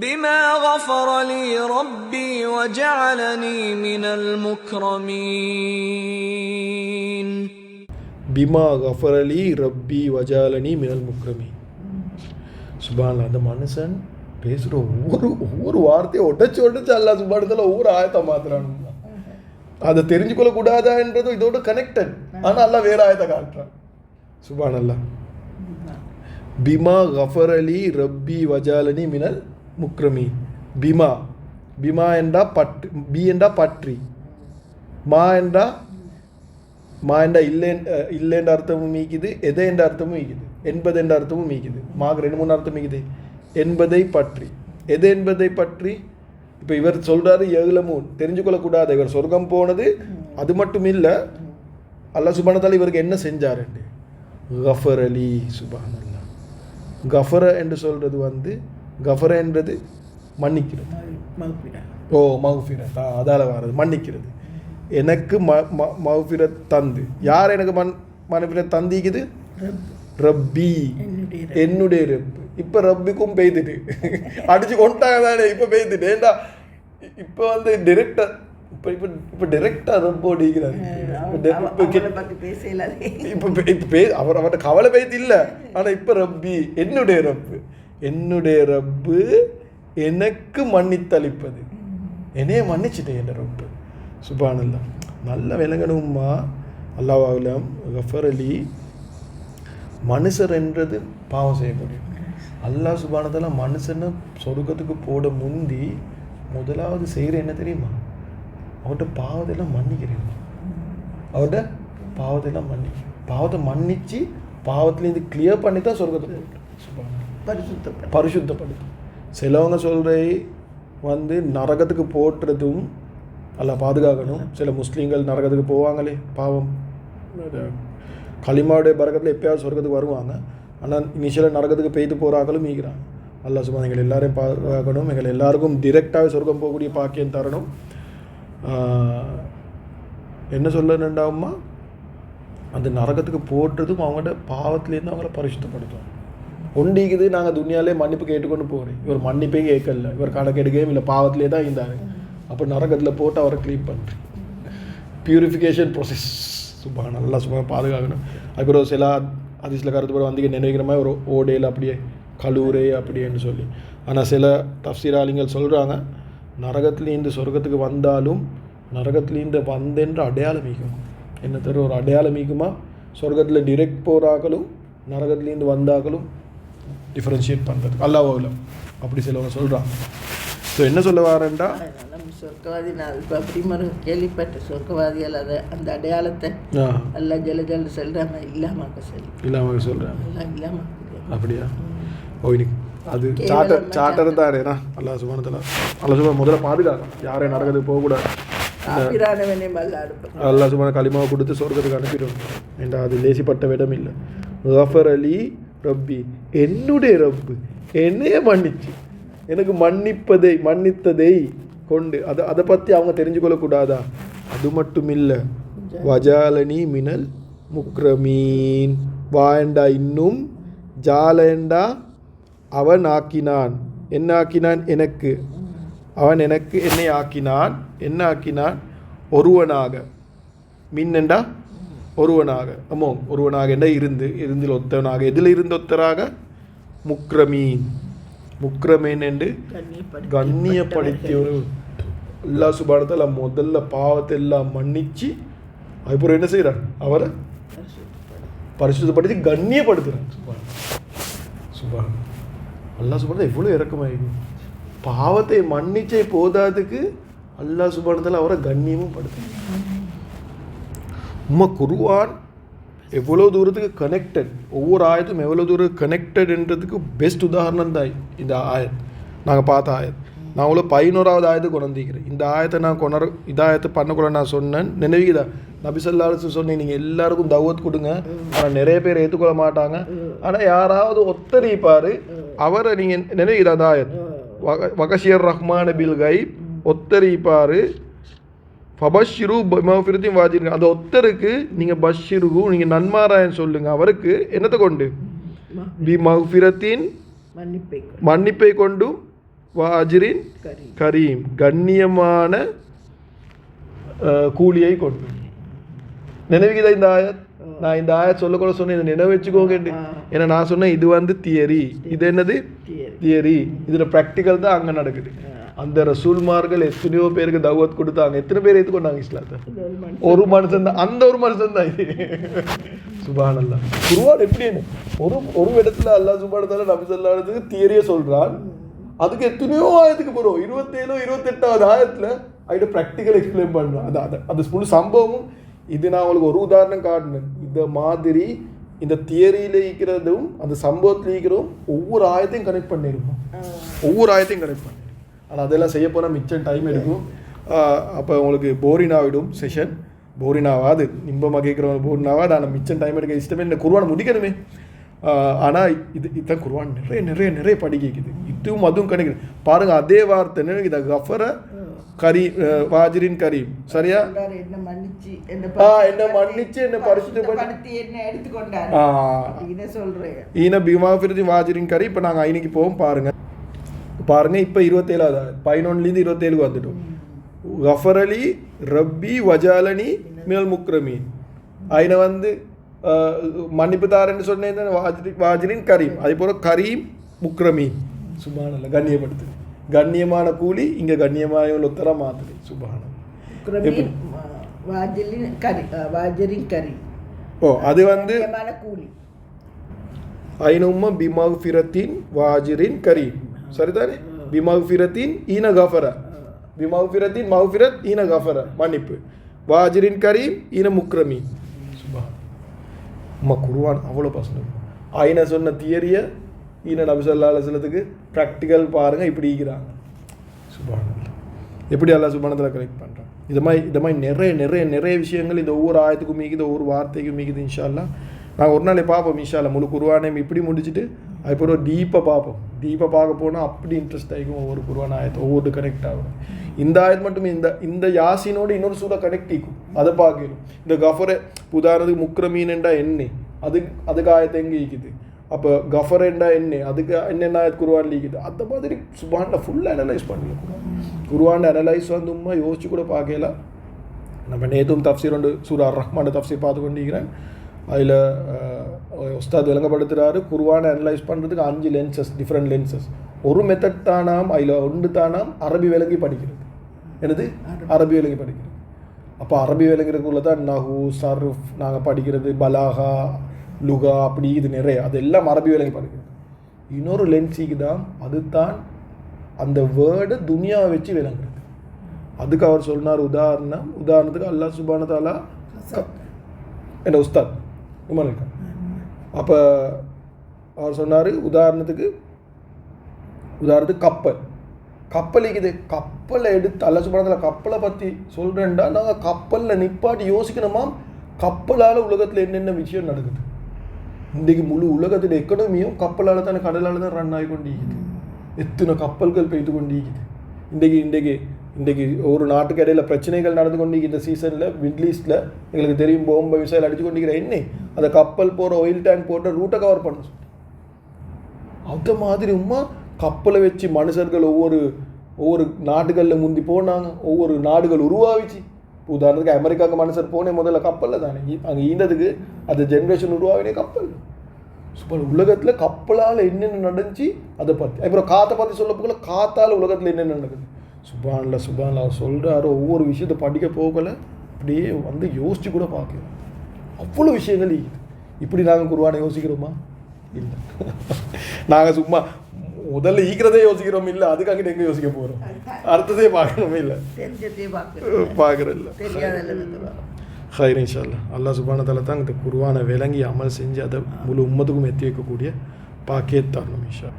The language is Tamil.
بما غفر لي ربي وجعلني من المكرمين. பிமா கஃபரலி ரப்பி வஜாலனி மினல் முக்ரமி. சுபான் அந்த மனுஷன் பேசுகிற ஒவ்வொரு வார்த்தையை உடைச்சு அல்லாஹ் சுபானத்தில் ஒவ்வொரு ஆயத்தை மாத்துறானுங்க. அதை தெரிஞ்சுக்கொள்ளக்கூடாதான்றது இதோட கனெக்டட். ஆனால் அல்லாஹ் வேற ஆயத்தை காட்டுறான். சுபான் அல்லாஹ். பிமா கஃபரலி ரப்பி வஜாலனி மினல் முக்ரமி. பிமா பிமா என்றா பற்று, பி என்றா பற்றி, மா என்றா இல்லைன்ற அர்த்தமும் மீக்குது, எதை என்ற அர்த்தமும் மீக்குது, என்பது என்ற அர்த்தமும் மீக்குது. மாக்கு 2-3 அர்த்தம் மீக்குது. என்பதை பற்றி, எது என்பதை பற்றி. இப்போ இவர் சொல்கிறாரு ஏகலமூன், தெரிஞ்சுக்கொள்ளக்கூடாது. இவர் சொர்க்கம் போனது அது மட்டும் இல்லை, அல்லாஹ் சுப்ஹானஹு வ தஆலா இவருக்கு என்ன செஞ்சாருண்டு. கஃபர் அலி. சுப்ஹானல்லாஹ். கஃபர என்று சொல்கிறது கஃபர என்றது மன்னிக்கிறது. ஓ மஃபிரத், அதால் வர்றது மன்னிக்கிறது. எனக்கு மஃபிரத் தந்து, யார் எனக்கு மஃபிரத் தந்திக்குது? ரப்பி, என்னுடைய ரப்பு. இப்போ ரப்பிக்கும் பெய்துட்டு அடிச்சு கொண்டாங்க தானே, இப்போ பெய்துட்டு. ஏண்டா இப்போ டிரெக்டர் இப்போ டிரெக்டாக ரப்பு ஓடிக்கிறாரு. இப்போ அவர்கிட்ட கவலை பெய்து இல்லை, ஆனால் இப்போ ரப்பி என்னுடைய ரப்பு, என்னுடைய ரப்பு எனக்கு மன்னித்தளிப்பது, என்னையே மன்னிச்சுட்டேன் என் ரப்பு. சுப்ஹானல்லாஹ். நல்ல விளங்கணுமா அல்லாஹ் கஃபர் அலி. மனுஷர் என்றது பாவம் செய்யக்கூடிய அல்லாஹ் சுப்ஹானஹு வ தஆலா மனுஷனை சொர்க்கத்துக்கு போட முந்தி முதலாவது செய்கிற என்ன தெரியுமா? அவர்கிட்ட பாவத்தையெல்லாம் மன்னிக்கிறேன். அவர்கிட்ட பாவத்தையெல்லாம் பாவத்தை மன்னிச்சு பாவத்துலேருந்து கிளியர் பண்ணி தான் சொர்க்கத்தை போட்டு பரிசுத்தப்படுத்தும். சிலவங்க சொல்கிற நரகத்துக்கு போட்டுறதும் அல்லாஹ் பாதுகாக்கணும். சில முஸ்லீம்கள் நரகத்துக்கு போவாங்களே பாவம், களிமாவுடைய பரக்கத்தில் எப்பயாவது சொர்க்கத்துக்கு வருவாங்க. ஆனால் இனிஷியலாக நரகத்துக்கு பெய்து போகிறாங்களும் மீக்கிறாங்க. அல்லாஹ் சுப்ஹானஹு எங்கள் எல்லாரையும் பாதுகாக்கணும். எங்கள் எல்லாருக்கும் டிரெக்டாகவே சொர்க்கம் போகக்கூடிய பாக்கியம் தரணும். என்ன சொல்ல ரெண்டாவுமா, அந்த நரகத்துக்கு போட்டுறதும் அவங்களோட பாவத்துலேருந்து அவங்கள பரிசுத்தப்படுத்தும். ஒண்டிக்குது நாங்கள் துனியாலே மன்னிப்பு கேட்டுக்கொண்டு போகிறேன். இவர் மன்னிப்பே கேட்கல, இவர் கணக்கு எடுக்கவே இல்லை, பாவத்திலே தான் இருந்தார். அப்போ நரகத்தில் போட்டு அவரை க்ளீன் பண்ணுறேன். Purification process. சுபான் நல்லா சுபான் பாதுகாக்கணும். அதுக்கப்புறம் சில அதிசல கருத்துப்பட நினைக்கிற மாதிரி ஒரு ஓடையில் அப்படியே கலூரே அப்படின்னு சொல்லி. ஆனால் சில தஃப்சீராளிங்கள் சொல்கிறாங்க, நரகத்துலேருந்து சொர்க்கத்துக்கு வந்தாலும் நரகத்துலேருந்து வந்தென்ற அடையாளம் மீக்குமா, என்ன தவிர ஒரு அடையாளம் மீக்குமா. சொர்க்கத்தில் டிரெக்ட் போகிறாக்களும் நரகத்துலேருந்து வந்தாக்களும் டிஃப்ரென்ஷியேட் பண்ணுறது அல்லாஹ் அப்படி சிலவங்க சொல்கிறாங்க. ஸோ என்ன சொல்ல வரேன்டா, சொர்க்கவாதி நான் இப்போ அப்படி கேள்விப்பட்ட சொர்க்கவாதிகள் அதை அந்த அடையாளத்தை எல்லாம் ஜல சொல்கிறாங்க, இல்லாமல் சொல்கிறேன். அப்படியா? ஓ இன்னைக்கு அது சார்ட்டர் தானேண்ணா. அல்லாஹ் சுப்ஹானஹு வ தஆலா அல்லாஹ் சுப்ஹானஹு முதல்ல பாதுகாக்கும், யாரையும் நரகத்துக்கு போகக்கூடாது. அல்லாஹ் சுப்ஹானஹு களிமாவை கொடுத்து சொர்க்கத்துக்கு அனுப்பிடுவோம். ஏண்டா அது லேசிப்பட்ட விடம் இல்லை. கஃபர் அலி ரப்பி, என்னுடைய ரப்பு என்னையே மன்னிச்சு, எனக்கு மன்னித்ததை கொண்டு அதை பற்றி அவங்க தெரிஞ்சுக்கொள்ளக்கூடாதா? அது மட்டும் இல்லை, வஜாலனி மினல் முக்ரமீன். வாயண்டா இன்னும், ஜாலண்டா அவன் ஆக்கினான். என்ன ஆக்கினான்? எனக்கு. அவன் எனக்கு என்னை ஆக்கினான். என்ன ஆக்கினான்? ஒருவனாக. மின்னண்டா ஒருவனாக. ஒருவனாக என்ன இருந்தில் ஒத்தவனாக. எதில் இருந்து ஒத்தராக? முக்ரமீன். முக்ரமீன் என்று கண்ணியப்படுத்திய ஒரு அல்லாஹ் சுப்ஹானஹு வ தஆலா முதல்ல பாவத்தை எல்லாம் மன்னிச்சு அதுக்கப்புறம் என்ன செய்கிறார்? அவரை பரிசுத்தப்படுத்தி கண்ணியப்படுத்துகிறார். சுப்ஹான் அல்லாஹ் சுப்ஹானஹு எவ்வளோ இறக்கமாயிருக்கு. பாவத்தை மன்னிச்சே போதாதுக்கு அல்லாஹ் சுப்ஹானஹு வ தஆலா அவரை கண்ணியமும் படுத்துகிறார். குர்ஆன் எவ்வளோ தூரத்துக்கு கனெக்டட், ஒவ்வொரு ஆயத்தும் எவ்வளோ தூரம் கனெக்டட்ன்றதுக்கு பெஸ்ட் உதாரணம் தான் இந்த ஆயத். நாங்கள் பார்த்த ஆயத் நான் அவ்வளோ 11வது ஆயத்து கொண்டிருக்கிறேன். இந்த ஆயத்தை நான் இந்த ஆயத்தை பண்ணக்கூட நான் சொன்னேன். நினைவுக்குதா? நபி ஸல்லல்லாஹு அலைஹி வஸல்லம் சொன்னேன், நீங்கள் எல்லாருக்கும் தௌவத் கொடுங்க, ஆனால் நிறைய பேர் ஏற்றுக்கொள்ள மாட்டாங்க, ஆனால் யாராவது ஒத்தரிப்பார் அவரை நீங்கள் நினைவுக்குதா? அந்த ஆயத் வகஷியர் ரஹ்மான் பில் கைப், ஒத்தரிப்பார் ஃபபஷிரு மஃபிரத்தின் வாஜிருங்க. அந்த ஒத்தருக்கு நீங்கள் பஷிருகு, நீங்கள் நன்மாராயன் சொல்லுங்கள். அவருக்கு என்னத்தை கொண்டு? பி மஃபிரத்தின், மன்னிப்பை கொண்டும், வாஜிரின் கரீம், கண்ணியமான கூலியை கொண்டு. நினைவுக்குதா இந்த ஆயத்? நான் இந்த ஆயத் சொல்லக்கூட சொன்னேன், இதை நினைவு வச்சுக்கோங்க. ஏன்னா நான் சொன்னேன் இது வந்து தியரி, இது என்னது தியரி, இதில் ப்ராக்டிக்கல் தான் அங்கே நடக்குது. அந்த ரசூல்மார்கள் எத்தனையோ பேருக்கு தௌவத் கொடுத்தாங்க, எத்தனை பேர் ஏற்றுக்கொண்டாங்க இஸ்லாத்தை? ஒரு மனுஷன் தான், அந்த ஒரு மனுஷன் தான் இது. சுப்ஹானல்லாஹ். குர்ஆன் எப்படி ஒரு இடத்துல அல்லாஹ் சுப்ஹானஹு வ தஆலா நபி ஸல்லல்லாஹு அலைஹி வஸல்லம் தியரியை சொல்றான், அதுக்கு எத்தனையோ ஆயத்துக்கு போகிறோம், 27 28வது ஆயத்தில் அதில் ப்ராக்டிக்கல் எக்ஸ்பிளைன் பண்ணுறான். அது ஃபுல் சம்பவமும். இது நான் உங்களுக்கு ஒரு உதாரணம் காட்டினேன். இந்த மாதிரி இந்த தியரியில் இருக்கிறதும் அந்த சம்பவத்தில் இருக்கிறதும் ஒவ்வொரு ஆயத்தையும் கனெக்ட் பண்ணியிருக்கோம், ஒவ்வொரு ஆயத்தையும் கனெக்ட் பண்ணி. ஆனால் அதெல்லாம் செய்ய போனால் மிச்சம் டைம் எடுக்கும். அப்போ உங்களுக்கு போரின் ஆகிடும் செஷன். போரின் ஆகாது, இன்பமாக கேட்குறவங்க போரின் ஆகாது. ஆனால் மிச்சம் டைம் எடுக்க இஷ்டமே இந்த குர்ஆனை முடிக்கணுமே. ஆனால் இதுதான் குர்ஆன் நிறைய நிறைய நிறைய படிக்குது. இதுவும் அதுவும் கிடைக்குது பாருங்கள். அதே வார்த்தை இதை கஃபர வாஜிரின் கரீம், சரியா? என்ன மன்னிச்சு என்ன பரிசுத்தப்படுத்தி என்ன எடுத்துக்கொண்டார் ஈன பிமாஃபிரதி வாஜிரின் கரீம். இப்போ நாங்கள் ஐனிக்கு போவோம். பாருங்க இப்போ 27வது 11லேருந்து 27க்கு வந்துட்டோம். கஃபரலி ரப்பி வஜாலனி மினல் முக்ரமீன். ஐனை வந்து மன்னிப்பு தாரன்னு சொன்னேன், வாஜிரின் கரீம். அதே போல் கரீம் முக்ரமீன். சுப்ஹானல்லாஹ், கண்ணியப்படுத்து, கண்ணியமான கூலி. இங்கே கண்ணியமான ஒருத்தர மாத்துது. சுப்ஹானல்லாஹ். ஓ அது வந்து ஐனும்ம பிமக்ஃபிரத்தின் வாஜிரின் கரீம், சரிதானே? பிமக்ஃபிரத்தின் ஈன கஃபர, பிமக்ஃபிரத்தின் மக்ஃபிரத் ஈன கஃபர மன்னிப்பு, வாஜிரின் கரீம் ஈன முக்ரமீன். சுப்ஹானல்லாஹ். குர்ஆன் அவ்வளோ பசங்க. ஐன சொன்ன தியரியை ஈன நபி ஸல்லல்லாஹு அலைஹி வஸல்லத்துக்கு ப்ராக்டிக்கல் பாருங்கள், இப்படி இருக்கிறாங்க. சுப்ஹானல்லாஹ். எப்படி அல்லாஹ் சுப்ஹானஹு வ தஆலா கரெக்ட் பண்ணுறான். இது மாதிரி நிறைய நிறைய நிறைய விஷயங்கள் இந்த ஒவ்வொரு ஆயத்துக்கும் மீக்குது, ஒவ்வொரு வார்த்தைக்கும் மீக்குது. இன்ஷா அல்லாஹ் நாங்கள் ஒரு நாளே பார்ப்போம். இன்ஷா அல்லாஹ் முழு குர்ஆனையும் இப்படி முடிச்சுட்டு அதுக்கப்புறம் டீப்பாக பார்ப்போம். டீப்பாக பார்க்க போனால் அப்படி இன்ட்ரெஸ்ட் ஆகிக்கும். ஒவ்வொரு குர்ஆன் ஆயத்தை ஒவ்வொரு கனெக்ட் ஆகும். இந்த ஆயத்து மட்டும் இந்த யாசினோடு இன்னொரு சூறா கனெக்ட் ஆகும், அதை பார்க்கணும். இந்த கஃபரை உதாரணத்துக்கு முக்ரமீன்டா என்ன, அதுக்கு ஆயத்தை எங்கே இருக்குது, அப்போ கஃபரண்டா என்ன, அதுக்கு என்னென்ன குர்ஆன் இருக்குது, அந்த மாதிரி சுப்ஹானல்லாஹ் ஃபுல்லாக அனலைஸ் பண்ணலாம். குர்ஆன் அனலைஸ் வந்து உண்மை யோசிச்சு கூட பார்க்கலாம். நம்ம நேற்றும் தஃப்சீர் ஒன்று சூரா அர்-ரஹ்மான் தஃப்சீர் பார்த்து கொண்டிருக்கிறேன். அதில் உஸ்தாத் விளங்கப்படுத்துகிறாரு, குர்ஆனை அனலைஸ் பண்ணுறதுக்கு 5 லென்சஸ், டிஃப்ரெண்ட் லென்சஸ். ஒரு மெத்தட் தானாம், அதில் ஒன்று தானாம் அரபி விளங்கி படிக்கிறது. என்னது? அரபி விளங்கி படிக்கிறது. அப்போ அரபி விளங்குறதுக்குள்ள தான் நஹு, சர்ஃப் நாங்கள் படிக்கிறது, பலாகா, லுகா, அப்படி இது நிறைய, அதெல்லாம் அரபி விளங்கி படிக்கிறது. இன்னொரு லென்ஸுக்கு தான், அதுதான் அந்த வேர்டு துனியாவை வச்சு விளங்குறது. அதுக்கு அவர் சொன்னார் உதாரணத்துக்கு அல்லாஹ் சுப்ஹானஹு வ தஆலா என்ன உஸ்தாத் உமர் இருக்கா. அப்போ அவர் சொன்னார் உதாரணத்துக்கு கப்பல் இருக்குது. கப்பலை எடுத்து அல்லாஹ் சுப்ஹானஹு வ தஆலா கப்பலை பற்றி சொல்கிறேன்டா, நாங்கள் கப்பலில் நிப்பாட்டி யோசிக்கணுமா, கப்பலால் உலகத்தில் என்னென்ன விஷயம் நடக்குது. இன்றைக்கு முழு உலகத்தில் எக்கனமியும் கப்பலால் தான், கடலால் தான் ரன் ஆகி கொண்டிருக்குது. எத்தனை கப்பல்கள் போய்த்து கொண்டிருக்குது. இன்றைக்கு ஒரு நாட்டுக்கு இடையில பிரச்சனைகள் நடந்து கொண்டிருக்கு. இந்த சீசனில் மிடில் ஈஸ்டில் எங்களுக்கு தெரியும், பாம்பை மிசைல் அடித்து கொண்டிருக்கிற என்ன, அந்த கப்பல் போகிற ஆயில் டேங்க் போட்ட ரூட்டை கவர் பண்ண சொல்லி. அந்த மாதிரி கப்பலை வச்சு மனுஷர்கள் ஒவ்வொரு நாடுகளில் முந்தி போனாங்க, ஒவ்வொரு நாடுகள் உருவாகிச்சு. உதாரணத்துக்கு அமெரிக்காவுக்கு மனுஷர் போனேன் முதல்ல கப்பலில் தானே, அங்கே ஈண்டதுக்கு அந்த ஜென்ரேஷன் உருவாகினே கப்பல். சூப்பர். உலகத்தில் கப்பலால் என்னென்ன நடந்துச்சு அதை பற்றி, அப்புறம் காற்றை பற்றி சொல்ல போகல, காற்றால் உலகத்தில் என்னென்ன நடக்குது. சுப்ஹானல்லாஹ் சொல்கிறாரு. ஒவ்வொரு விஷயத்தை படிக்க போகலை, அப்படியே வந்து யோசிச்சு கூட பார்க்கலாம். அவ்வளோ விஷயங்கள் இருக்குது. இப்படி நாங்கள் குர்ஆனை யோசிக்கிறோமா? இல்லை. நாங்கள் சும்மா முதல்ல ஈக்கிறதே யோசிக்கிறோம், இல்லை அதுக்கு அங்கிட்ட எங்கே யோசிக்க போகிறோம், அர்த்தத்தையே பார்க்கணுமே, இல்லை பார்க்குறோம், இல்லை ஹைர். இன்ஷா அல்லாஹ் அல்லாஹ் சுப்ஹானஹு வ தஆலா தான் இந்த குர்ஆனை விளங்கி அமல் செஞ்சு அதை முழு உம்மத்துக்கும் எத்தி வைக்கக்கூடிய பாக்கியத் தரணும் இன்ஷா.